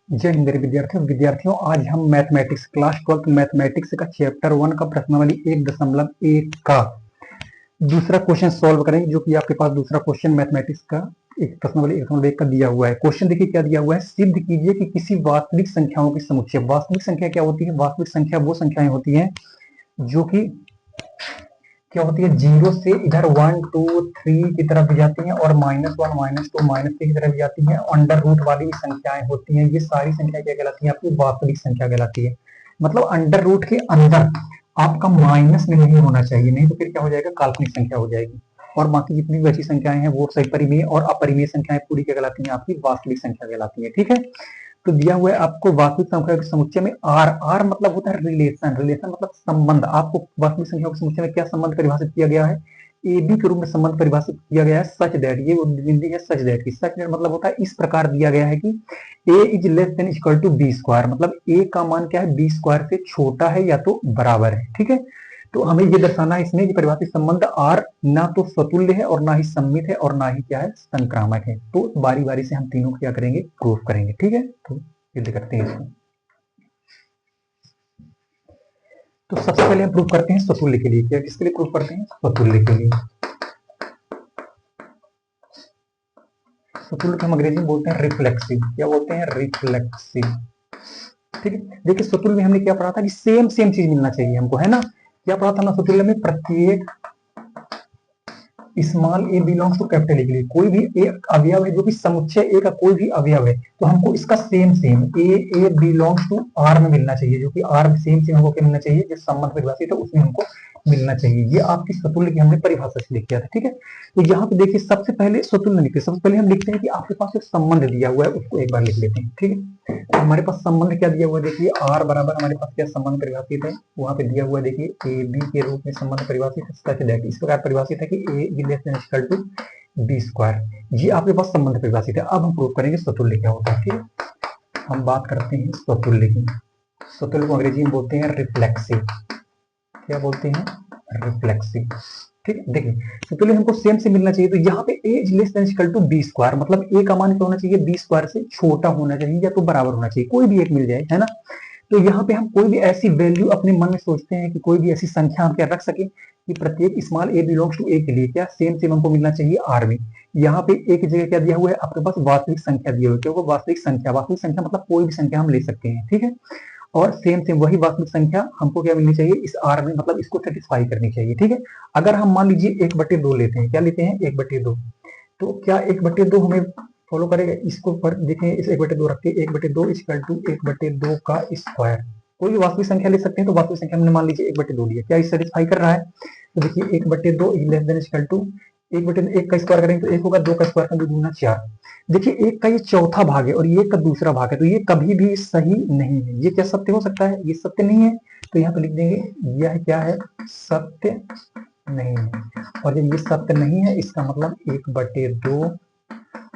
जय हिंद विद्यार्थियों, आज हम मैथमेटिक्स क्लास 12 मैथमेटिक्स का चैप्टर 1 का प्रश्नावली 1.1 का दूसरा क्वेश्चन सॉल्व करेंगे, जो कि आपके पास दूसरा क्वेश्चन मैथमेटिक्स का एक प्रश्नावली 1.1 का दिया हुआ है। क्वेश्चन देखिए क्या दिया हुआ है। सिद्ध कीजिए कि किसी वास्तविक संख्याओं के समुच्चय, वास्तविक संख्या क्या होती है? वास्तविक संख्या वो संख्याएं होती हैं जो कि क्या होती है, 0 से इधर 1 2 3 की तरफ भी जाती हैं और -1 -2 -3 की तरफ भी जाती हैं। अंडर रूट वाली संख्याएं होती हैं। ये सारी संख्या क्या कहलाती है? आपकी वास्तविक संख्या कहलाती है। मतलब अंडर रूट के अंदर आपका माइनस में नहीं होना चाहिए, नहीं तो फिर क्या हो जाएगा, काल्पनिक संख्या हो जाएगी। और बाकी जितनी भी बची संख्याएं हैं वो सही परिमेय और अपरिमेय संख्याएं पूरी क्या कहलाती हैं? आपकी वास्तविक संख्या कहलाती है। ठीक है, तो दिया हुआ है आपको वास्तविक संख्या के समुच्चय में आर। आर मतलब होता है रिलेशन, रिलेशन मतलब संबंध। आपको वास्तविक संख्या के समुच्चय में क्या संबंध परिभाषित किया गया है? ए बी के रूप में संबंध परिभाषित किया गया है, सच दैट। ये बिंदी है सच दैट की। सच दैट मतलब होता है इस प्रकार दिया गया है कि A is less than equal to B square, मतलब ए का मान क्या है? बी स्क्वायर से छोटा है या तो बराबर है। ठीक है, तो हमें ये दर्शाना है इसमें कि परिभाषित संबंध आर ना तो स्वतुल्य है और ना ही सममित है और ना ही क्या है, संक्रामक है। तो बारी बारी से हम तीनों क्या करेंगे, प्रूफ करेंगे। ठीक है, तो जल्दी करते हैं इसको। तो सबसे पहले हम प्रूफ करते हैं स्वतुल्य के लिए। क्या किसके लिए प्रूफ करते हैं? स्वतुल्य के लिए। स्वतुल्य को हम अंग्रेजी में बोलते हैं रिफ्लेक्सिव। क्या बोलते हैं? रिफ्लेक्सिव। ठीक है, देखिए स्वतुल्य में हमने क्या पढ़ा था कि सेम सेम चीज मिलना चाहिए हमको, है ना। क्या पढ़ा था ना स्वतुल्य में? प्रत्येक small A belongs to capital A के लिए कोई भी एक अवयव है जो कि समुच्चय ए का कोई भी अवयव है, तो हमको इसका same same A belongs to R में मिलना चाहिए, जो कि आर सेम सेम हमको क्या मिलना चाहिए? जो संबंध परिभाषित है उसमें हमको मिलना चाहिए। ये आपकी स्वतुल्य की हमने परिभाषा से लिख किया था। ठीक है, तो यहाँ पे देखिए सबसे पहले स्वतुल्य लिखते हैं। सबसे पहले हम लिखते हैं कि आपके पास एक संबंध दिया हुआ है, उसको एक बार लिख लेते हैं। ठीक है, तो हमारे पास संबंध क्या दिया हुआ है? देखिए आर बराबर हमारे पास क्या संबंध परिभाषित है, वहां पे दिया हुआ है। देखिए ए बी के रूप में संबंध परिभाषित है, सच दैट। इस प्रकार परिभाषित है कि A is less than equal to B square. ये आपके पास संबंध परिभाषित है। अब हम प्रूव करेंगे स्वतुल्य क्या होता है। ठीक है, हम बात करते हैं स्वतुल्य की। स्वतुल्य को अंग्रेजी में बोलते हैं रिफ्लेक्सिव। क्या बोलते हैं? रिफ्लेक्सिव। ठीक है, देखिए स्वतुल्य हमको सेम से मिलना चाहिए, तो यहाँ पे A is less than equal to B square, मतलब ए का मान क्या होना चाहिए? बी स्क्वायर से छोटा होना चाहिए या तो बराबर होना चाहिए, कोई भी एक मिल जाए, है ना। तो यहाँ पे हम कोई भी ऐसी वैल्यू अपने मन में सोचते हैं कि कोई भी ऐसी संख्या हम क्या रख सके कि प्रत्येक स्मॉल ए बिलोंग्स टू ए के लिए क्या सेम सेम हमको मिलना चाहिए आर में। यहाँ पे ए की जगह क्या दिया हुआ है? आपके पास वास्तविक संख्या दी हुई है, क्योंकि वास्तविक संख्या, वास्तविक संख्या मतलब कोई भी संख्या हम ले सकते हैं। ठीक है, और सेम सेम वही वास्तविक संख्या हमको क्या मिलनी चाहिए इस आर में, मतलब इसको सेटिस्फाई करनी चाहिए। ठीक है, अगर हम मान लीजिए 1/2 लेते हैं, क्या लेते हैं? 1/2, तो क्या 1/2 हमें फॉलो करेगा? इसको देखें, इस 1/2 रख के 1/2 इक्वल टू 1/2 का स्क्वायर। कोई भी वास्तविक संख्या ले सकते हैं, तो वास्तविक संख्या हमने मान लीजिए 1/2 लिया, क्या इस सेटिस्फाई कर रहा है? तो देखिए 1/2 लेस देन इक्वल टू 1/1 का स्क्वायर करेंगे तो 1 होगा, 2 का स्क्वायर का 2 दूना 4। देखिए 1 का ये चौथा भाग है और ये 1 का दूसरा भाग है, तो ये कभी भी सही नहीं है। ये क्या सत्य हो सकता है? ये सत्य नहीं है, तो यहाँ पे लिख देंगे यह क्या है? सत्य नहीं है। और जब ये सत्य नहीं है, इसका मतलब 1/2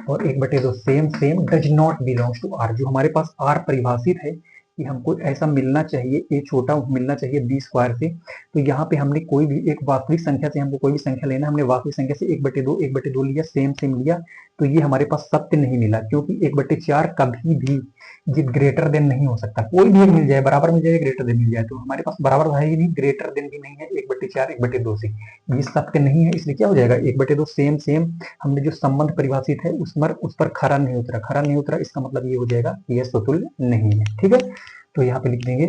और 1/2 same same does not belongs to R. जो हमारे पास आर परिभाषित है कि हमको ऐसा मिलना चाहिए, ए छोटा मिलना चाहिए बी स्क्वायर से, तो यहाँ पे हमने कोई भी एक वास्तविक संख्या से, हमको कोई भी संख्या लेना, हमने वास्तविक संख्या से 1/2 लिया, सेम सेम लिया, तो ये हमारे पास सत्य नहीं मिला, क्योंकि 1/4 कभी भी ये ग्रेटर देन नहीं हो सकता। कोई भी एक मिल जाए, बराबर मिल जाए, ग्रेटर देन मिल जाए, तो हमारे पास बराबर है ही नहीं, ग्रेटर देन भी नहीं है 1/4 1/2 से। ये सत्य नहीं है, इसलिए क्या हो जाएगा? 1/2 सेम सेम हमने जो संबंध परिभाषित है उस पर खरा नहीं उतरा, खरा नहीं उतरा, इसका मतलब ये हो जाएगा कि यह स्वतुल्य नहीं है। ठीक है, तो यहाँ पे लिख देंगे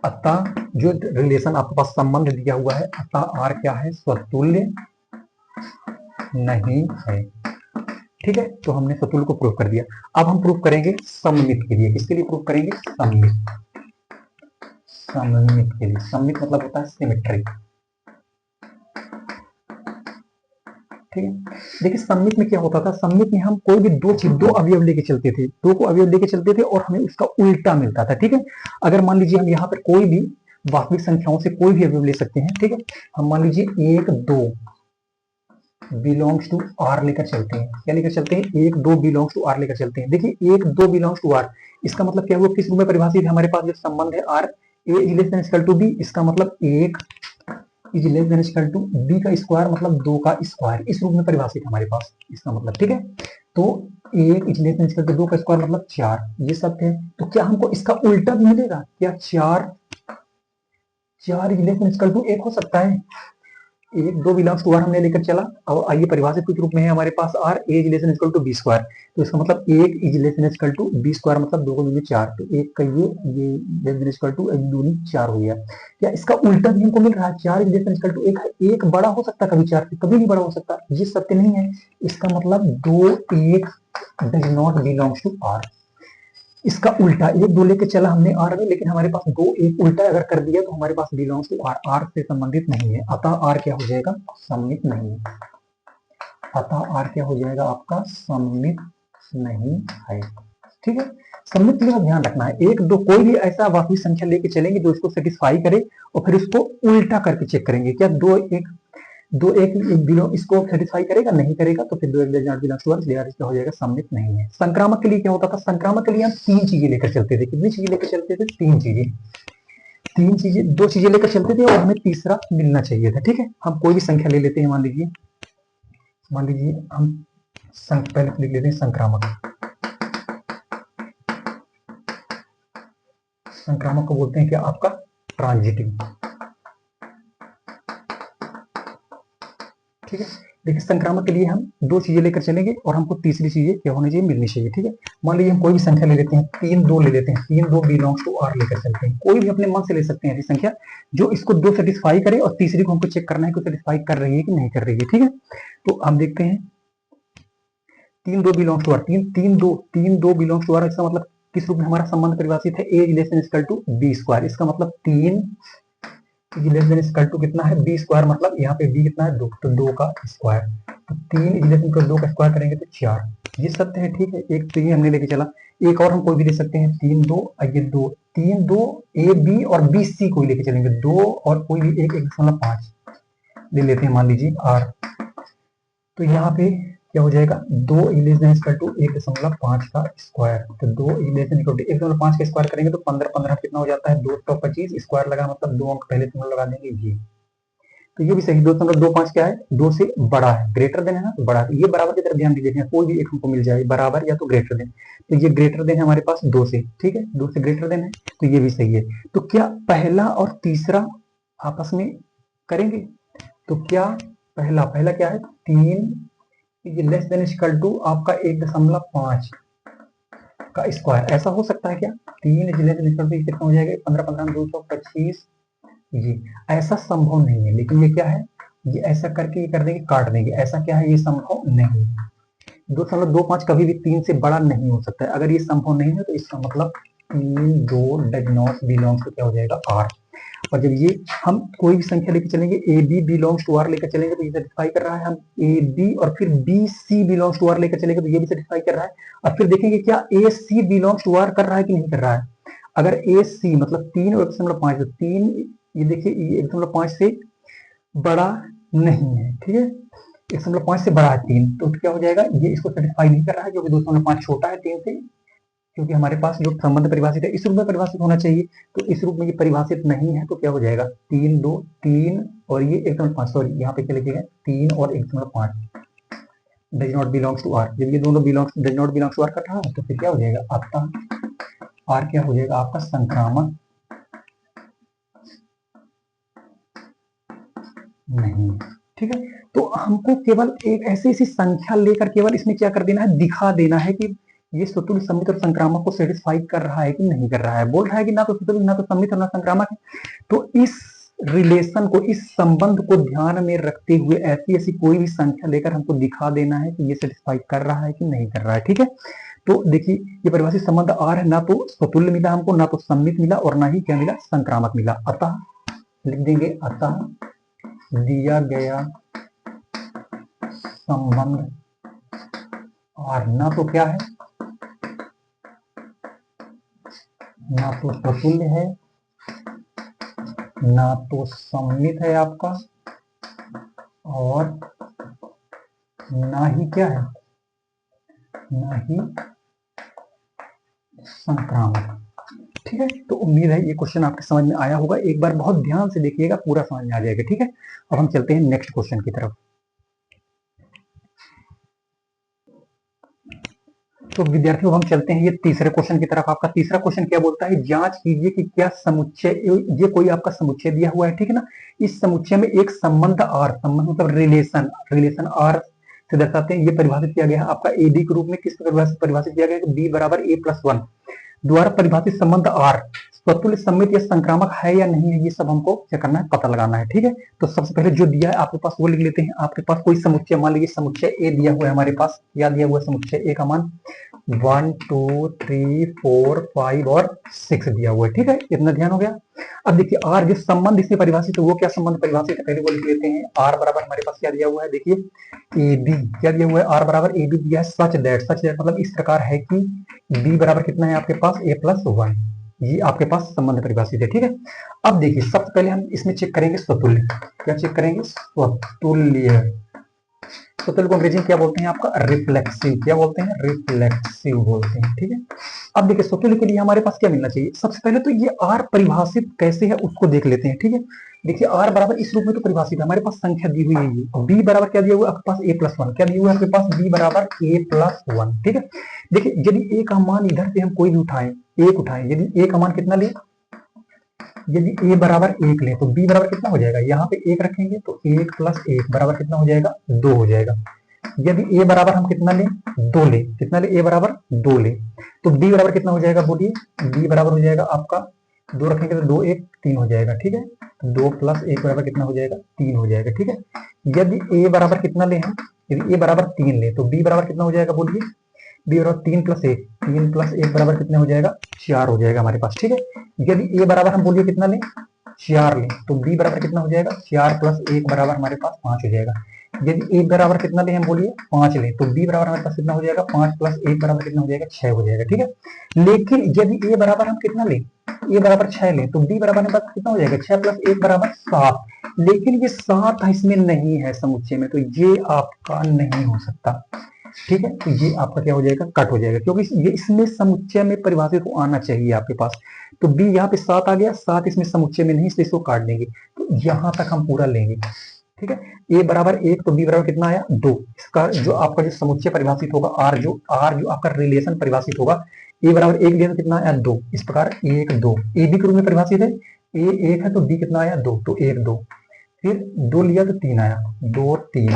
अतः जो रिलेशन आपके पास संबंध दिया हुआ है, अतः आर क्या है? स्वतुल्य नहीं है। ठीक है, तो हमने स्वतुल्य को प्रूव कर दिया। अब हम प्रूव करेंगे सममित के लिए। किसके लिए प्रूव करेंगे? सममित। सममित के लिए, सममित मतलब होता है सिमेट्री। ठीक है, देखिए सममित में क्या होता था? सममित में हम कोई भी दो अवयव लेके चलते थे, दो को अवयव लेके चलते थे और हमें उसका उल्टा मिलता था। ठीक है, अगर मान लीजिए हम यहाँ पर कोई भी वास्तविक संख्याओं से कोई भी अवयव ले सकते हैं। ठीक है, हम मान लीजिए 1 2 बिलोंग्स टू आर लेकर चलते हैं। क्या लेकर चलते हैं? 1 2 बिलोंग्स टू आर लेकर चलते हैं। देखिए 1 2 बिलोंग्स टू आर, इसका मतलब क्या हुआ? किस रूप में परिभाषित है हमारे पास जो संबंध है R? A is less than equal to B, इसका मतलब 1 is less than equal to B का स्क्वायर, मतलब 2 का स्क्वायर, इस रूप में परिभाषित हमारे पास, इसका मतलब। ठीक है, तो एक इक्विलेशन इक्वल टू 2 का स्क्वायर मतलब 4, ये सत्य है। तो क्या हमको इसका उल्टा भी मिलेगा? क्या 4 इक्विलेशन इक्वल टू 1 हो सकता है? 1 2 बिलोंग्स टू आर हमने लेकर चला, और आइए परिभाषित के रूप में है हमारे पास आर, ए इक्विलेशन इक्वल टू बी स्क्वायर। तो इसका मतलब 1 इक्विलेशन इक्वल टू बी स्क्वायर मतलब 2 दूनी 4, तो 1 का ये इक्विलेशन इक्वल टू 1 दूनी 4 हो गया। क्या इसका उल्टा भी हमको मिल रहा है? 4 इक्विलेशन इक्वल टू 1 है, 1 बड़ा हो सकता है कभी 4 से, कभी भी बड़ा हो सकता है, ये सत्य नहीं है। इसका मतलब 2 1 does not belongs to R. इसका उल्टा 1 2 लेके चला हमने आर में, लेकिन हमारे पास 2 1 उल्टा अगर कर दिया तो हमारे पास बिलोंग्स टू आर, आर से संबंधित नहीं है, अतः आर क्या हो जाएगा? सममित नहीं है। अतः आर क्या हो जाएगा आपका? सममित नहीं है। ठीक है, सममित का ध्यान रखना है। 1 2 कोई भी ऐसा वास्तविक संख्या लेके चलेंगे जो इसको सेटिस्फाई करे, और फिर उसको उल्टा करके चेक करेंगे, क्या 2 1 बिलोंग इसको सेटिस्फाई करेगा? नहीं करेगा, तो फिर 2 1 बिलोंग्स टू आर, इसका हो जाएगा सम्मिलित नहीं है। संक्रामक के लिए क्या होता था? संक्रामक के लिए हम 3 चीजें लेकर चलते थे। कितनी चीजें लेकर चलते थे? 3 चीजें। 2 चीजें लेकर चलते थे और हमें तीसरा मिलना चाहिए था। ठीक है, हम कोई भी संख्या ले लेते हैं, मान लीजिए हम पहले लिख लेते हैं संक्रामक। संक्रामक को बोलते हैं क्या? आपका ट्रांजिटिव। ठीक है, देखिए संक्रामक के लिए हम 2 चीजें लेकर चलेंगे और हमको तीसरी चीजें क्या होनी चाहिए? मिलनी चाहिए। ठीक है, मान लीजिए हम कोई भी संख्या ले लेते हैं, 3 2 ले लेते हैं, 3 2 बिलोंग्स टू आर लेकर चलते हैं। कोई भी अपने मन से ले सकते हैं ऐसी संख्या जो इसको 2 सेटिस्फाई करे, और तीसरी को हमको चेक करना है कि सेटिस्फाई कर रही है कि नहीं कर रही है। ठीक है, तो हम देखते हैं 3 2 belongs to R, 3 2 belongs to R, इसका मतलब किस रूप में हमारा संबंध परिभाषित है? A relation equal to B square. इसका मतलब 3 इक्विलेशन इक्वल टू कितना है? बी स्क्वायर, मतलब यहाँ पे बी कितना है? 2, तो 2 का स्क्वायर। तो 3 इक्विलेशन को 2 का स्क्वायर करेंगे तो 4, ये सत्य है। ठीक है, एक तो ये हमने लेके चला, एक और हम कोई भी ले सकते हैं, 3 2 ये 2 3 2 ए बी और बी सी कोई लेके चलेंगे, 2 और कोई भी 1.5 ले लेते हैं, मान लीजिए आर। तो यहाँ पे क्या हो जाएगा? 2 इक्विलेशन इक्वल टू 1.5 का स्क्वायर, तो 2 इक्विलेशन इक्वल टू 1.5 का स्क्वायर करेंगे तो 15 15 कितना हो जाता है? 225, स्क्वायर लगा मतलब 2 अंक पहले तुम लगा देंगे ये। तो ये भी सही, 2.25 क्या है? 2 से बड़ा है, ग्रेटर देन है ना, तो बड़ा है। ये बराबर की तरफ ध्यान दीजिए, कोई भी एक हमको मिल जाए बराबर या तो ग्रेटर देन, तो ये ग्रेटर देन है हमारे पास 2 से। ठीक है, 2 से ग्रेटर देन है, तो ये भी सही है। तो क्या पहला और तीसरा आपस में करेंगे? तो क्या पहला क्या है? 3 लेस देन इक्वल टू आपका 1.5 का स्क्वायर, ऐसा हो सकता है क्या? 3 लेस देन इक्वल टू कितना हो जाएगा? 15 15 225, ये ऐसा संभव नहीं है। लेकिन ये क्या है? ये ऐसा करके ये कर देंगे, काट देंगे, ऐसा क्या है? ये संभव नहीं है। 2.25 कभी भी 3 से बड़ा नहीं हो सकता है। अगर ये संभव नहीं है तो इसका मतलब 3 2 डज नॉट बिलोंग्स टू क्या हो जाएगा? आर। और जब ये हम कोई भी संख्या लेकर चलेंगे, A B belongs to R लेकर चलेंगे तो ये सेटिस्फाई कर रहा है। हम ए बी और फिर B C belongs to R लेकर चलेंगे तो ये भी सेटिस्फाई कर रहा है। और फिर देखेंगे क्या ए सी बिलोंग्स टू आर कर रहा है कि नहीं कर रहा है। अगर ए सी मतलब 3 और 1.5, तो 3 ये देखिए 1.5 से बड़ा नहीं है। ठीक है, 1.5 से बड़ा है 3, तो क्या हो जाएगा? ये इसको सेटिस्फाई नहीं कर रहा है, क्योंकि 2.5 छोटा है 3 से, क्योंकि हमारे पास जो संबंध परिभाषित है इस रूप में परिभाषित होना चाहिए, तो इस रूप में ये परिभाषित नहीं है। तो क्या हो जाएगा? 3 2 3 और ये 1.5, सॉरी यहाँ पे क्या लिखेगा? 3 और 1.5 does not belongs to R. जब ये दोनों does not belongs to R कर रहा है तो फिर क्या हो जाएगा? आपका आर क्या हो जाएगा? आपका संक्रामक नहीं। ठीक है, तो हमको केवल एक ऐसी संख्या लेकर केवल इसमें क्या कर देना है? दिखा देना है कि ये स्वतुल्य सम्मित और संक्रामक को सेटिस्फाई कर रहा है कि नहीं कर रहा है। बोल रहा है कि ना तो स्वतुल्य ना तो सम्मित और ना संक्रामक है। तो इस रिलेशन को, इस संबंध को ध्यान में रखते हुए ऐसी कोई भी संख्या लेकर हमको दिखा देना है कि ये सेटिस्फाई कर रहा है कि नहीं कर रहा है। ठीक है, तो देखिए ये परिभाषित संबंध आर है, ना तो स्वतुल्य मिला हमको, ना तो सम्मित मिला, और ना ही क्या मिला? संक्रामक मिला। अतः लिख देंगे, अतः दिया गया संबंध और ना तो क्या है? ना तो स्वतुल्य है, ना तो सम्मित है आपका, और ना ही क्या है? ना ही संक्रामक। ठीक है, तो उम्मीद है ये क्वेश्चन आपके समझ में आया होगा। एक बार बहुत ध्यान से देखिएगा, पूरा समझ में आ जाएगा। ठीक है, अब हम चलते हैं नेक्स्ट क्वेश्चन की तरफ। तो विद्यार्थियों हम चलते हैं ये तीसरे क्वेश्चन की तरफ। आपका तीसरा क्वेश्चन क्या बोलता है, जांच कीजिए कि क्या समुच्चय, ये कोई आपका समुच्चय दिया हुआ है, ठीक है ना। इस समुच्चय में एक संबंध आर, संबंध मतलब रिलेशन, रिलेशन आर से दर्शाते हैं। ये परिभाषित किया गया है आपका एडी के रूप में। किस परिभाषित किया गया है, बी बराबर ए प्लस वन द्वारा परिभाषित संबंध आर स्वतुल्य सममित या संक्रामक है या नहीं है, ये सब हमको क्या करना है, पता लगाना है, ठीक है। तो सबसे पहले जो दिया है आपके पास वो लिख लेते हैं। आपके पास कोई समुच्चय, मान लीजिए समुच्चय ए दिया हुआ है हमारे पास। क्या दिया हुआ है, समुच्चय ए का मान 1 2 3 4 5 और 6 दिया हुआ है, ठीक है। इतना ध्यान हो गया। अब देखिए आर जो संबंध इसमें परिभाषित है वो क्या संबंध परिभाषित है, पहले वो लिख लेते हैं। आर बराबर हमारे पास क्या दिया हुआ है, देखिए ए बी, क्या दिया हुआ है, आर बराबर ए बी दिया है। सच दैट मतलब इस प्रकार है कि बी बराबर कितना है आपके पास, ए प्लस वन। ये आपके पास संबंध परिभाषित है, ठीक है। अब देखिए सबसे पहले हम इसमें चेक करेंगे स्वतुल्य। क्या चेक करेंगे, स्वतुल्य। स्वतुल्य को अंग्रेजी में क्या बोलते हैं आपका, रिफ्लेक्सिव। क्या बोलते हैं, रिफ्लेक्सिव बोलते हैं, ठीक है। अब देखिए स्वतुल्य के लिए हमारे पास क्या मिलना चाहिए, सबसे पहले तो ये आर परिभाषित कैसे है उसको देख लेते हैं, ठीक है। देखिए आर बराबर इस रूप में तो परिभाषित है, हमारे पास संख्या दी हुई है ये। बी बराबर क्या दिया हुआ है आपके पास, ए प्लस वन। क्या दिया हुआ है आपके पास, बी बराबर ए प्लस वन, ठीक है। देखिए यदि ए का मान इधर से हम कोई भी उठाएं, एक उठाएं, यदि ए का मान कितना ले, यदि a बराबर एक ले तो b बराबर कितना हो जाएगा, यहाँ पे एक रखेंगे तो एक प्लस एक बराबर कितना हो जाएगा, दो हो जाएगा। यदि a बराबर हम कितना ले, दो ले, कितना ले, a बराबर दो ले तो b बराबर कितना हो जाएगा, बोलिए। b बराबर हो जाएगा आपका, दो रखेंगे तो दो एक तीन हो जाएगा, ठीक है। दो प्लस एक बराबर कितना हो जाएगा, तीन हो जाएगा, ठीक है। यदि a बराबर कितना ले हम, यदि a बराबर तीन ले तो b बराबर कितना हो जाएगा, बोलिए। b बराबर तीन प्लस एक, तीन प्लस एक बराबर कितना हो जाएगा, चार हो जाएगा हमारे पास, ठीक है। यदि a बराबर हम बोलिए कितना ले, चार ले तो b बराबर कितना हो जाएगा, चार प्लस एक बराबर हमारे पास पांच हो जाएगा। यदि a बराबर कितना ले हम बोलिए, पांच ले तो b बराबर हमारे पास कितना हो जाएगा, पांच प्लस एक बराबर कितना हो जाएगा, छह हो जाएगा, ठीक है। लेकिन यदि a बराबर हम कितना ले, a बराबर छह ले तो b बराबर हमारे पास कितना हो जाएगा, छह प्लस एक बराबर सात। लेकिन ये सात इसमें नहीं है समुच्चय में, तो ये आपका नहीं हो सकता, ठीक है। तो ये आपका क्या हो जाएगा, कट हो जाएगा, क्योंकि ये इसमें समुच्चय में परिभाषित हो आना चाहिए आपके पास। तो बी यहाँ पे सात आ गया, सात इसमें समुच्चय में नहीं, इसलिए इसको काट देंगे। तो यहाँ तक हम पूरा लेंगे, ठीक है। ए बराबर एक तो बी बराबर कितना आया, दो। इसका जो आपका जो समुच्चय परिभाषित होगा आर जो आपका रिलेशन परिभाषित होगा, ए बराबर एक लिया तो कितना आया, दो। इस प्रकार एक दो ए बी के रूप में परिभाषित है। ए एक है तो बी कितना आया, दो, तो एक दो। फिर दो लिया तो तीन आया, दो तीन।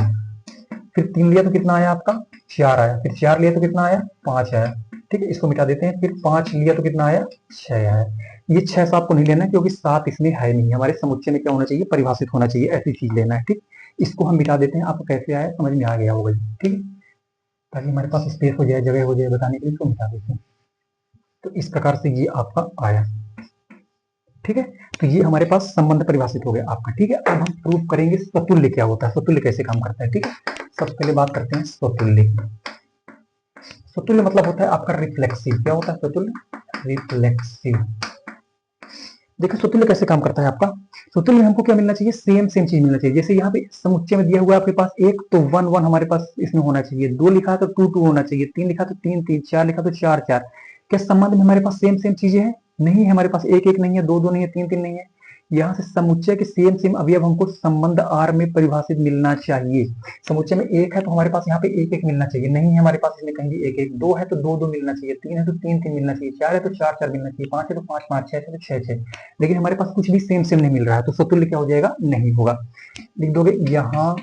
फिर तीन लिया तो कितना आया आपका, चार आया। फिर चार लिया तो कितना आया, पांच आया, ठीक है। इसको मिटा देते हैं। फिर पांच लिया तो कितना आया, छह आया। ये छह सात को नहीं लेना क्योंकि सात इसमें है नहीं, हमारे समुच्चय में क्या होना चाहिए, परिभाषित होना चाहिए, ऐसी चीज लेना है, ठीक। इसको हम मिटा देते हैं, आपको कैसे आया समझ में आ गया होगा, ठीक है। ताकि हमारे पास स्पेस हो जाए, जगह हो जाए बताने के लिए, इसको मिटा देते हैं। तो इस प्रकार से ये आपका आया, ठीक है। तो ये हमारे पास संबंध परिभाषित हो गया आपका, ठीक है। अब हम प्रूफ करेंगे स्वतुल्य क्या होता है, स्वतुल्य कैसे काम करता है, ठीक है। सबसे पहले बात करते हैं स्वतुल्य। स्वतुल्य मतलब होता है आपका रिफ्लेक्सिव। क्या होता है स्वतुल्य, रिफ्लेक्सिव। देखिए स्वतुल्य कैसे काम करता है आपका, स्वतुल्य में हमको क्या मिलना चाहिए, सेम सेम चीज मिलना चाहिए। जैसे यहाँ पे समुच्चय में दिया हुआ है आपके पास एक, तो वन वन हमारे पास इसमें होना चाहिए। दो लिखा तो टू टू होना चाहिए। तीन लिखा तो तीन तीन। चार लिखा तो चार चार। क्या संबंध में हमारे पास सेम सेम चीजें हैं, नहीं है हमारे पास। एक एक नहीं है, दो दो नहीं है, तीन तीन नहीं है। यहाँ से समुच्चय के सेम सेम अवयव हमको संबंध आर में परिभाषित मिलना चाहिए। समुच्चय में एक है तो हमारे पास यहाँ पे एक एक मिलना चाहिए, नहीं है हमारे पास इसमें कहीं भी एक एक। दो है तो दो दो मिलना चाहिए। तीन है तो तीन तीन मिलना चाहिए। चार है तो चार चार मिलना चाहिए। पांच है तो पांच पांच। छह है तो छह छह। लेकिन हमारे पास कुछ भी सेम सेम नहीं मिल रहा है, तो स्वतुल्य क्या हो जाएगा, नहीं होगा। लिख दोगे यहाँ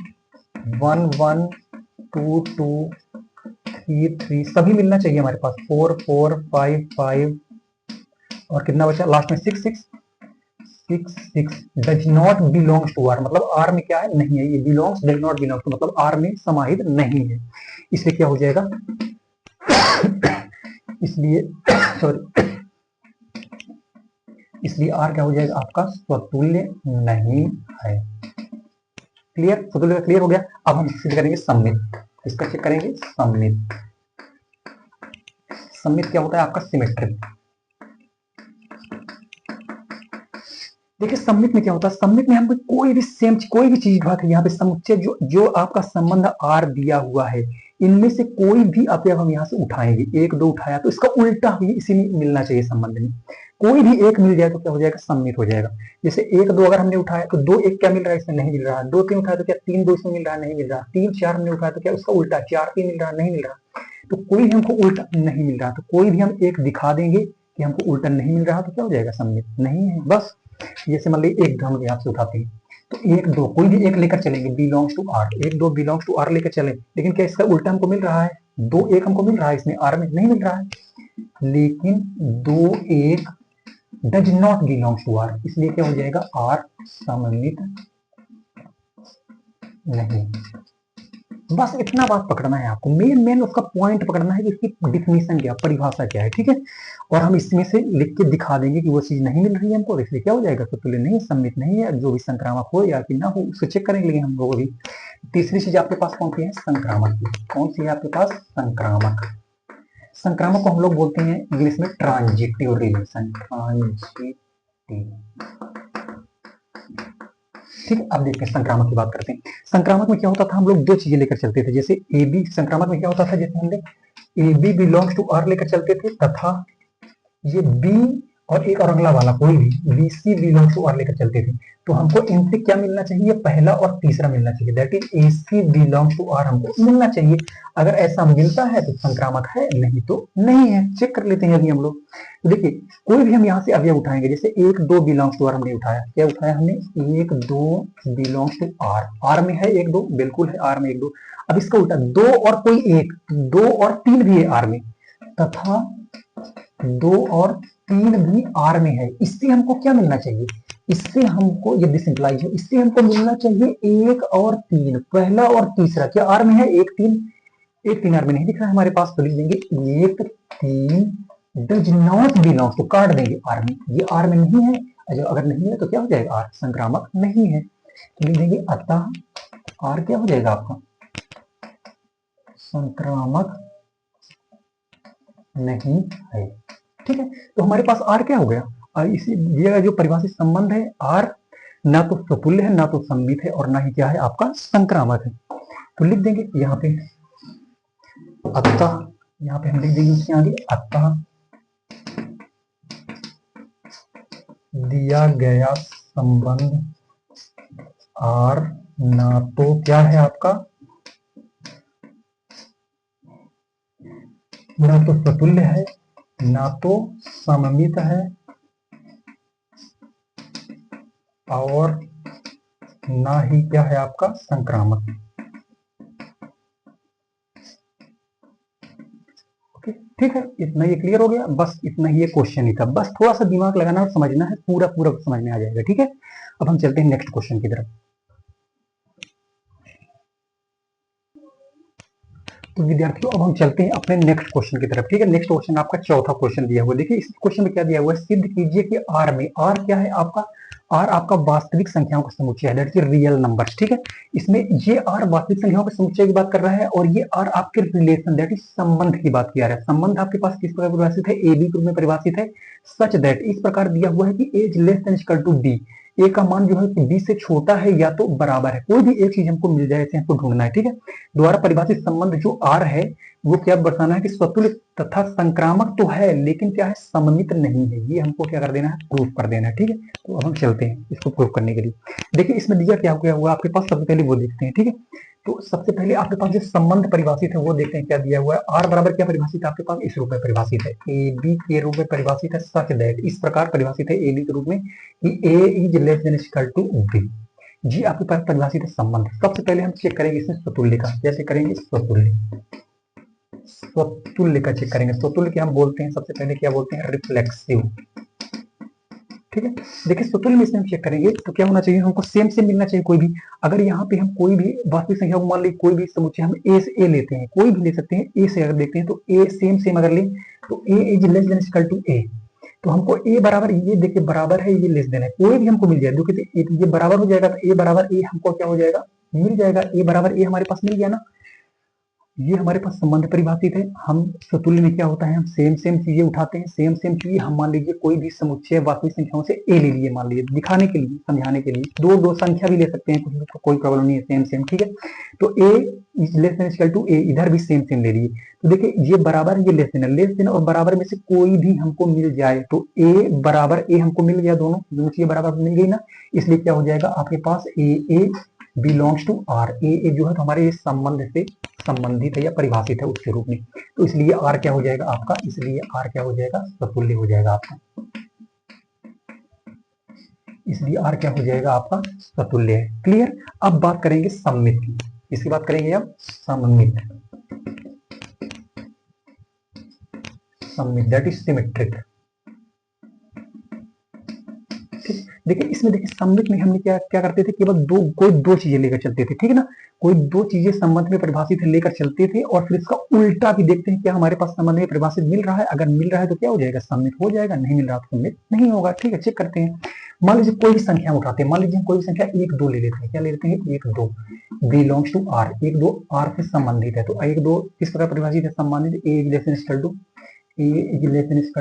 one one, two two, three three, सभी मिलना चाहिए हमारे पास। फोर फोर, फाइव फाइव, और कितना बचा लास्ट में, six six. Six six does not belongs to R, मतलब आर में क्या है, नहीं है। ये belongs, does not belongs to मतलब आर में समाहित नहीं है। इसलिए क्या हो जाएगा इसलिए सॉरी, इसलिए आर क्या हो जाएगा आपका, स्वतुल्य नहीं है। क्लियर, स्वतुल्य का क्लियर हो गया। अब हम सिद्ध करेंगे सम्मित। इसका चेक करेंगे सम्मित। सम्मित क्या होता है आपका, सिमेट्रिक। देखिए सम्मित में क्या होता है, सम्मित में हमको कोई भी सेम कोई भी चीज बात है, यहाँ पे समुच्चय जो आपका संबंध आर दिया हुआ है, इनमें से कोई भी अवयव हम यहाँ से उठाएंगे। एक दो उठाया तो इसका उल्टा भी इसी में मिलना चाहिए संबंध में। कोई भी एक मिल जाए तो क्या हो जाएगा, सम्मित हो जाएगा। जैसे एक दो अगर हमने उठाया तो दो एक क्या मिल रहा है, इसमें नहीं मिल रहा। दो तीन उठाया तो क्या तीन दो इसमें मिल रहा है, नहीं मिल रहा। तीन चार हमने उठाया तो क्या उसका उल्टा, चार तीन मिल रहा, नहीं मिल रहा। तो कोई भी हमको उल्टा नहीं मिल रहा, तो कोई भी हम एक दिखा देंगे कि हमको उल्टा नहीं मिल रहा, तो क्या हो जाएगा, सममित नहीं है। बस जैसे मान लीजिए एक हम यहाँ से उठाते हैं, तो एक दो कोई भी एक लेकर चलेंगे, बिलोंग्स टू आर, एक दो बिलोंग्स टू आर लेकर चले, लेकिन क्या इसका उल्टा हमको मिल रहा है, दो एक हमको मिल रहा है, इसमें आर में नहीं मिल रहा है, लेकिन दो एक does not belongs to R, इसलिए क्या हो जाएगा, आर सममित नहीं। बस इतना बात पकड़ना है आपको, मेन उसका पॉइंट पकड़ना है कि इसकी डिफिनीशन क्या, परिभाषा क्या है, ठीक है। और हम इसमें से लिख के दिखा देंगे कि वो चीज नहीं मिल रही है हमको, इसलिए क्या हो जाएगा, सतुल्य नहीं, सममित नहीं है, जो भी संक्रामक हो या कि ना हो उसको चेक करेंगे हम लोग अभी। तीसरी चीज आपके पास कौन सी है, संक्रामक की। कौन सी है आपके पास, संक्रामक। संक्रामक को हम लोग बोलते हैं इंग्लिश में ट्रांजिटिव रिलेशन, ट्रांजिटिव। ठीक है, अब देखते हैं संक्रामक की बात करते हैं। संक्रामक में क्या होता था, हम लोग दो चीजें लेकर चलते थे, जैसे ए बी, संक्रामक में क्या होता था, जैसे हमने A B belongs to R लेकर चलते थे, तथा ये बी और एक और अगला वाला कोई भी B C belongs to R लेकर चलते थे, तो हमको इनसे क्या मिलना चाहिए, पहला और तीसरा मिलना चाहिए, that is A C belongs to R हमको मिलना चाहिए। अगर ऐसा मिलता है तो संक्रामक है, नहीं तो नहीं है। चेक कर लेते हैं अभी हम लोग। तो देखिए कोई भी हम यहाँ से अवयव उठाएंगे, जैसे एक दो बिलोंग्स टू आर हमने उठाया, क्या उठाया हमने, एक दो बिलोंग्स टू आर, आर में है एक दो, बिल्कुल है आर में एक दो। अब इसका उल्टा दो और कोई एक, दो और तीन भी है आर में, तथा दो और तीन भी आर में है, इससे हमको क्या मिलना चाहिए, इससे हमको, ये डिसिंप्लाइज है, इससे हमको मिलना चाहिए एक और तीन, पहला और तीसरा क्या आर में है, एक तीन, एक तीन आर में नहीं दिख रहा है हमारे पास, तो लिख देंगे एक तीन डज नॉट बिलोंग, तो काट देंगे आर में, ये आर में नहीं है, अगर नहीं है तो क्या हो जाएगा, आर संक्रामक नहीं है, तो लिख देंगे अतः आर क्या हो जाएगा आपका, संक्रामक नहीं है। ठीक है, तो हमारे पास आर क्या हो गया, इसी ये जो परिभाषित संबंध है, आर ना तो सतुल्य है, ना तो सममित है, और ना ही क्या है आपका संक्रामक है। तो लिख देंगे यहाँ पे अतः, यहाँ पे हम लिख देंगे उसके आगे अतः दिया गया संबंध आर ना तो क्या है आपका, ना तो सतुल्य है, ना तो सममित है, और ना ही क्या है आपका संक्रामक। ओके, ठीक है, इतना ये क्लियर हो गया, बस इतना ही ये क्वेश्चन ही था, बस थोड़ा सा दिमाग लगाना और समझना है, पूरा पूरा समझ में आ जाएगा। ठीक है, अब हम चलते हैं नेक्स्ट क्वेश्चन की तरफ। तो विद्यार्थियों अब हम चलते हैं अपने नेक्स्ट क्वेश्चन की तरफ। ठीक है, नेक्स्ट क्वेश्चन आपका चौथा क्वेश्चन दिया हुआ है। देखिए इस क्वेश्चन में क्या दिया हुआ है, सिद्ध कीजिए कि आर में, आर क्या है आपका, आर आपका वास्तविक संख्याओं का समुच्चय है, दैट इज रियल नंबर्स। ठीक है, इसमें ये आर वास्तविक संख्याओं के समुच्चय की बात कर रहा है, और ये आर आपके रिलेशन दैट इज संबंध की बात किया रहा है। संबंध आपके पास किस प्रकार परिभाषित है, ए बी के रूप में परिभाषित है, सच दैट इस प्रकार दिया हुआ है कि A is less than equal to B, A का मान जो है कि बी से छोटा है या तो बराबर है, कोई भी एक चीज हमको मिल जाए ऐसे हमको ढूंढना है। ठीक है, द्वारा परिभाषित संबंध जो आर है वो क्या बताना है कि स्वतुल्य तथा संक्रामक तो है, लेकिन क्या है, सममित नहीं है, ये हमको क्या कर देना है, प्रूफ कर देना है। ठीक है, तो अब हम चलते हैं इसको प्रूफ करने के लिए। देखिए इसमें दिया क्या हुआ आपके पास, सबसे पहले वो देखते हैं। ठीक है, तो सबसे पहले आपके पास जो संबंध परिभाषित है वो देखते हैं क्या दिया हुआ है। आर बराबर क्या परिभाषित है आपके पास, इस रूप में परिभाषित है, ए बी के रूप में परिभाषित है, सच दैट इस प्रकार परिभाषित है ए बी के रूप में कि A is less than equal to B. जी आपके पास परिभाषित है संबंध। सबसे पहले हम चेक करेंगे इसमें स्वतुल्य का, जैसे करेंगे स्वतुल्य, स्वतुल्य का चेक करेंगे। स्वतुल्य क्या हम बोलते हैं, सबसे पहले क्या बोलते हैं, रिफ्लेक्सिव। ठीक है, देखिए स्वतुल्य में इसमें हम चेक करेंगे तो क्या होना चाहिए, हमको सेम सेम मिलना चाहिए कोई भी। अगर यहाँ पे हम कोई भी वास्तविक संख्या को मान ली, कोई भी समुच्चय हम ए से ए लेते हैं, कोई भी ले सकते हैं, ए से अगर देखते हैं तो ए सेम सेम अगर लें तो A is less than equal to A, तो हमको ए बराबर, ये देखिए बराबर है, ये लेस देन है, कोई भी हमको मिल जाए, देखिए ये बराबर हो जाएगा तो ए बराबर ए हमको क्या हो जाएगा, मिल जाएगा, ए बराबर ए हमारे पास मिल गया ना। ये हमारे पास संबंध परिभाषित है। हम स्वतुल्य में क्या होता है, हम सेम सेम चीजें उठाते हैं, सेम सेम चीजें हम मान लीजिए कोई भी समुच्चय वास्तविक संख्याओं से ए ले लिए, मान लीजिए दिखाने के लिए, समझाने के लिए, दो दो संख्या भी ले सकते हैं, कोई प्रॉब्लम नहीं है, सेम सेम। ठीक है, तो ए लेस देन इक्वल टू ए, इधर भी सेम सेम ले लिए, तो देखिए ये बराबर, ये लेस देन और बराबर में से कोई भी हमको मिल जाए तो ए बराबर ए हमको मिल गया, दोनों चीजें बराबर मिल गई ना, इसलिए क्या हो जाएगा आपके पास ए ए बिलोंग्स टू आर, ए जो है तो हमारे संबंध से संबंधित है या परिभाषित है उसके रूप में, तो इसलिए आर क्या हो जाएगा आपका, इसलिए आर क्या हो जाएगा, सतुल्य हो जाएगा आपका, इसलिए आर क्या हो जाएगा आपका, सतुल्य है। क्लियर। अब बात करेंगे सममित की, इसकी बात करेंगे अब सममित, सममित दैट इज सिमेट्रिक। देखिए इसमें देखिए सममित में हमने क्या क्या करते थे, केवल कोई दो चीजें लेकर चलते थे, ठीक है ना, कोई दो चीजें संबंध में परिभाषित लेकर चलते थे और फिर इसका उल्टा भी देखते हैं क्या हमारे पास संबंध में परिभाषित मिल रहा है, अगर मिल रहा है तो क्या हो जाएगा, सममित हो जाएगा, नहीं मिल रहा तो सममित नहीं होगा। ठीक है, चेक करते हैं। मान लीजिए कोई भी संख्या उठाते हैं, मान लीजिए कोई भी संख्या 1 2 ले लेते हैं, क्या ले लेते हैं, 1 2 बिलोंग्स टू आर, 1 2 आर से संबंधित है, तो 1 2 किस प्रकार परिभाषित है, संबंधित, ए इक्वल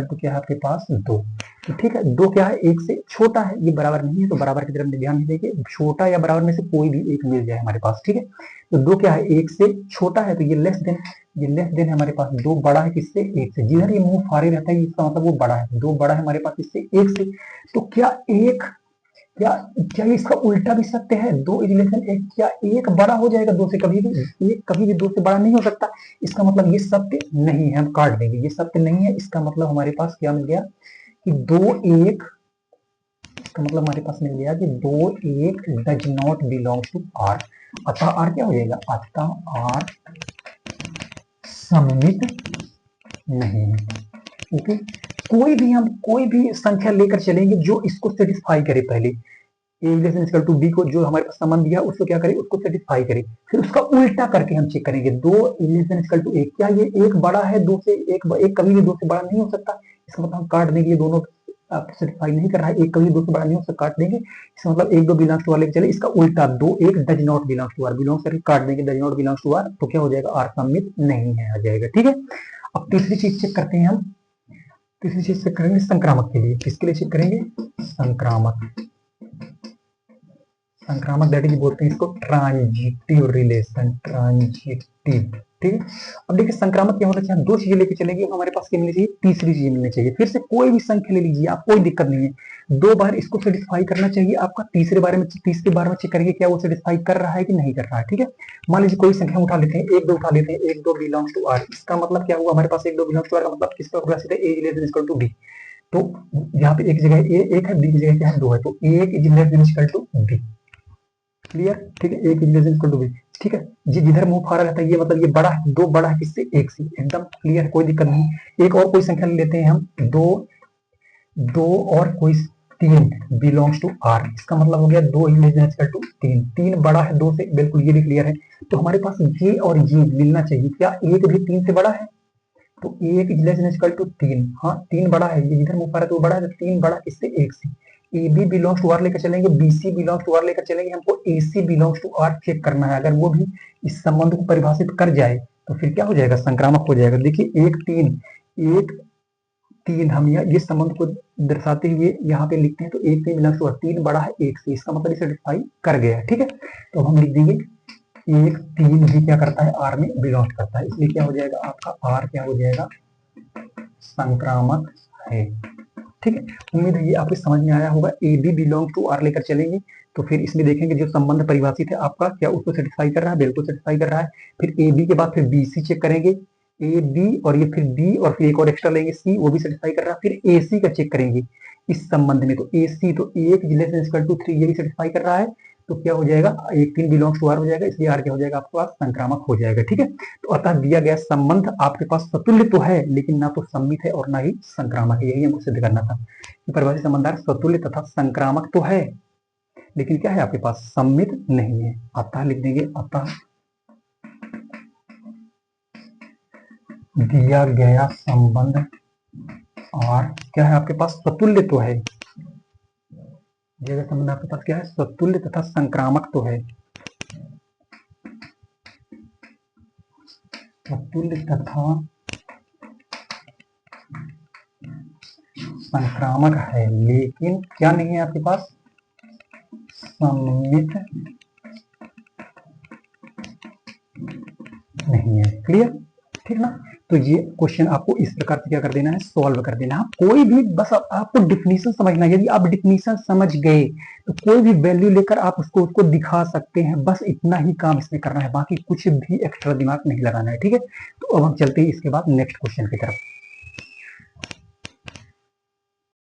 टू क्या है आपके पास 2, तो ठीक है, 2 क्या है, 1 से छोटा है, ये बराबर नहीं है तो बराबर की तरफ ध्यान देंगे, छोटा या बराबर में से कोई भी एक मिल जाए हमारे पास। ठीक है, तो 2 क्या है, 1 से छोटा है, तो ये लेस देन, ये लेस देन है हमारे पास, 2 बड़ा है किससे, 1 से, जिधर ये मुंह फारे रहता है इसका मतलब वो बड़ा है, 2 बड़ा है हमारे पास इससे, 1 से, तो क्या एक क्या क्या इसका उल्टा भी सत्य है, 2 रिलेशन 1, क्या एक बड़ा हो जाएगा 2 से, कभी भी एक कभी भी 2 से बड़ा नहीं हो सकता, इसका मतलब ये सत्य नहीं है, हम काट देंगे, ये सत्य नहीं है, इसका मतलब हमारे पास क्या मिल गया कि 2 1, इसका मतलब हमारे पास मिल गया कि 2 1 does not belongs to R, अतः आर क्या हो जाएगा, अतः आर सममित नहीं है। ओके, कोई भी संख्या लेकर चलेंगे जो इसको सेटिस्फाई करे, पहले ए इक्वल टू बी को जो हमारे पास संबंध दिया उसको क्या करें, उसको सेटिस्फाई करें, फिर उसका उल्टा करके हम चेक करेंगे, 2 इक्वल टू 1, क्या ये एक बड़ा है 2 से, एक कभी भी 2 से बड़ा नहीं हो सकता, इसका मतलब हम काट देंगे, ये दोनों सेटिस्फाई नहीं कर रहा है, एक कभी 2 से बड़ा नहीं हो सकता, काट देंगे, इसका मतलब 1 2 बिलोंग्स टू आर लेके चले, इसका उल्टा 2 1 does not belongs to R, belongs करके काट देंगे, does not belongs to R, तो क्या हो जाएगा, आर सममित नहीं है, आ जाएगा। ठीक है, अब तीसरी चीज चेक करते हैं हम, तीसरी चीज चेक करेंगे संक्रामक के लिए, किसके लिए चेक करेंगे, संक्रामक, संक्रामक दैट इज बोलते हैं इसको ट्रांजिटिव रिलेशन, ट्रांजिटिव। ठीक है, अब देखिए संक्रामक क्या होना चाहिए, हम दो चीजें लेके चलेंगे, हमारे पास क्या मिलनी चाहिए, तीसरी चीज मिलनी चाहिए, फिर से कोई भी संख्या ले लीजिए आप, कोई दिक्कत नहीं है, 2 बार इसको सेटिस्फाई करना चाहिए आपका, तीसरे बार में चेक करेंगे क्या वो सेटिस्फाई कर रहा है कि नहीं कर रहा है। ठीक है, मान लीजिए कोई संख्या उठा लेते हैं, 1 2 उठा लेते हैं, 1 2 बिलोंग्स टू आर, इसका मतलब क्या हुआ हमारे पास, 1 2 बिलोंग्स टू आर का मतलब किसका परिभाषित है, ए इक्वल टू बी, तो यहाँ पे एक जगह ए 1 है, बी की जगह क्या है 2 है, तो ए इक्वल टू बी। क्लियर, ठीक है, एक इक्वल टू बी। ठीक है, जी जिधर मुंह फाड़ा रहता है ये मतलब ये बड़ा है, 2 बड़ा है किससे, 1 से, एकदम क्लियर है, कोई दिक्कत नहीं। एक और कोई संख्या लेते हैं हम, 2 और कोई 3 बिलोंग्स टू आर, इसका मतलब हो गया 2 इक्वल टू 3, 3 बड़ा है 2 से, बिल्कुल ये भी क्लियर है, तो हमारे पास ये और ये मिलना चाहिए, क्या एक भी 3 से बड़ा है, तो 1 इक्वल टू 3, हाँ 3 बड़ा है, ये जिधर मुंह फाड़ा है तो बड़ा है, तो 3 बड़ा किससे, 1 से, A B belongs to R लेकर चलेंगे, B C belongs to R लेकर चलेंगे, हमको A C belongs to R check करना है, अगर वो भी इस संबंध को परिभाषित कर जाए तो फिर क्या हो जाएगा, संक्रामक हो जाएगा। देखिए 1 3 हम ये संबंध को दर्शाते हुए यहाँ पे लिखते हैं, तो 1 3 बिलोंग्स टू आर, 3 बड़ा है 1 से, इसका मतलब सेटिस्फाई कर गया। ठीक है, तो हम लिख देंगे 1 3 भी क्या करता है, आर में बिलोंग करता है, इसलिए क्या हो जाएगा आपका आर क्या हो जाएगा, संक्रामक है। ठीक है, उम्मीद है ये आपको समझ में आया होगा। A B belong to R लेकर चलेंगे तो फिर इसमें देखेंगे जो संबंध परिभाषित है आपका क्या उसको सेटिस्फाई कर रहा है, बिल्कुल सेटिस्फाई कर रहा है, फिर ए बी के बाद फिर बी सी चेक करेंगे, ए बी और ये फिर बी और फिर एक और एक्स्ट्रा लेंगे सी, वो भी सेटिस्फाई कर रहा है, फिर ए सी का चेक करेंगे इस संबंध में, तो ए सी तो 1 इक्वल टू 3 ये भी सेटिस्फाई कर रहा है, तो क्या हो जाएगा, 1 3 बिलोंग्स टू आर हो जाएगा, इसलिए आर क्या हो जाएगा आपके पास, संक्रामक हो जाएगा। ठीक है, तो अतः दिया गया संबंध आपके पास सतुल्य तो है लेकिन ना तो सम्मित है और ना ही संक्रामक है, यही हमको सिद्ध करना था। परिभाषित संबंध सतुल्य तथा संक्रामक तो है लेकिन क्या है आपके पास, सम्मित नहीं है, अतः लिख देंगे, अतः दिया गया संबंध और क्या है आपके पास, सतुल्य तो है, दिया गया संबंध आपके पास क्या है, सतुल्य तथा संक्रामक तो है, सतुल्य तथा संक्रामक है, लेकिन क्या नहीं है आपके पास, सम्मित नहीं है। क्लियर, ठीक ना, तो ये क्वेश्चन आपको इस प्रकार से क्या कर देना है, सॉल्व कर देना है। कोई भी बस आपको डिफिनीशन समझना है। यदि आप डिफिनीशन समझ गए तो कोई भी वैल्यू लेकर आप उसको दिखा सकते हैं। बस इतना ही काम इसमें करना है, बाकी कुछ भी एक्स्ट्रा दिमाग नहीं लगाना है। ठीक है, तो अब हम चलते हैं इसके बाद नेक्स्ट क्वेश्चन की तरफ।